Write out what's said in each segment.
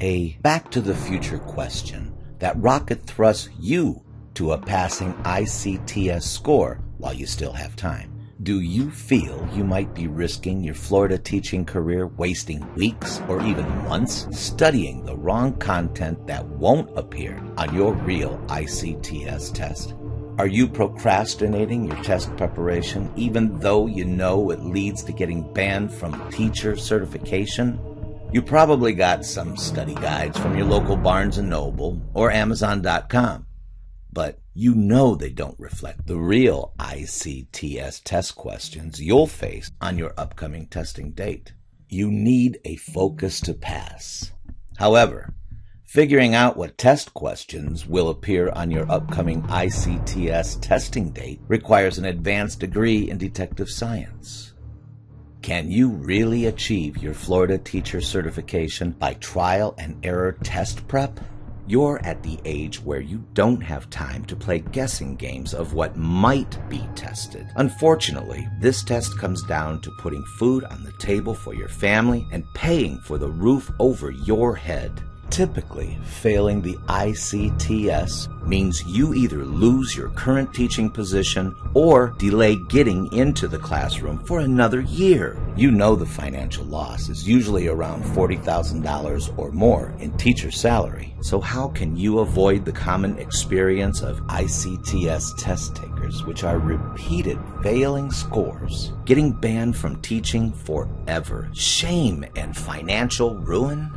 A back-to-the-future question that rocket thrusts you to a passing ICTS score while you still have time. Do you feel you might be risking your Florida teaching career wasting weeks or even months studying the wrong content that won't appear on your real ICTS test? Are you procrastinating your test preparation even though you know it leads to getting banned from teacher certification? You probably got some study guides from your local Barnes & Noble or Amazon.com, but you know they don't reflect the real ICTS test questions you'll face on your upcoming testing date. You need a focus to pass. However, figuring out what test questions will appear on your upcoming ICTS testing date requires an advanced degree in detective science. Can you really achieve your Florida teacher certification by trial and error test prep? You're at the age where you don't have time to play guessing games of what might be tested. Unfortunately, this test comes down to putting food on the table for your family and paying for the roof over your head. Typically, failing the ICTS means you either lose your current teaching position or delay getting into the classroom for another year. You know the financial loss is usually around $40,000 or more in teacher salary. So how can you avoid the common experience of ICTS test takers, which are repeated failing scores, getting banned from teaching forever, shame and financial ruin?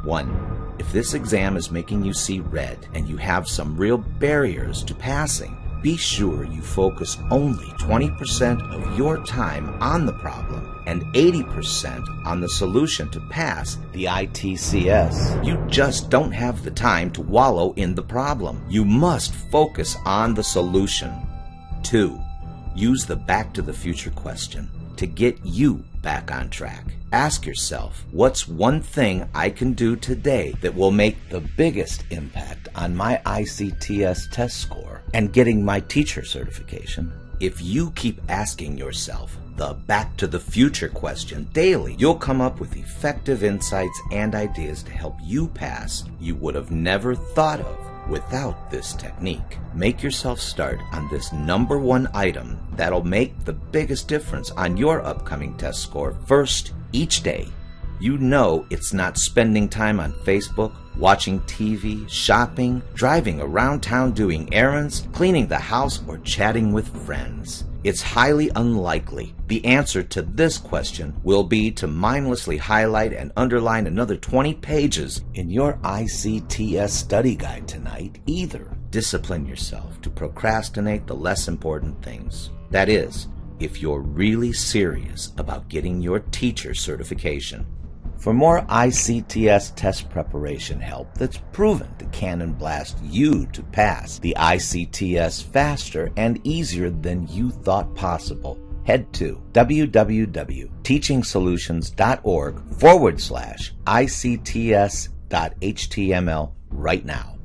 1. If this exam is making you see red and you have some real barriers to passing, be sure you focus only 20% of your time on the problem and 80% on the solution to pass the ITCS. You just don't have the time to wallow in the problem. You must focus on the solution. 2. Use the Back to the Future question to get you back on track. Ask yourself, what's one thing I can do today that will make the biggest impact on my ICTS test score and getting my teacher certification? If you keep asking yourself the Back to the Future question daily, you'll come up with effective insights and ideas to help you pass you would have never thought of without this technique. Make yourself start on this #1 item that'll make the biggest difference on your upcoming test score first each day. You know it's not spending time on Facebook, watching TV, shopping, driving around town doing errands, cleaning the house, or chatting with friends. It's highly unlikely the answer to this question will be to mindlessly highlight and underline another 20 pages in your ICTS study guide tonight either. Discipline yourself to procrastinate the less important things. That is, if you're really serious about getting your teacher certification. For more ICTS test preparation help that's proven to cannon blast you to pass the ICTS faster and easier than you thought possible, head to www.teachingsolutions.org/ICTS.html right now.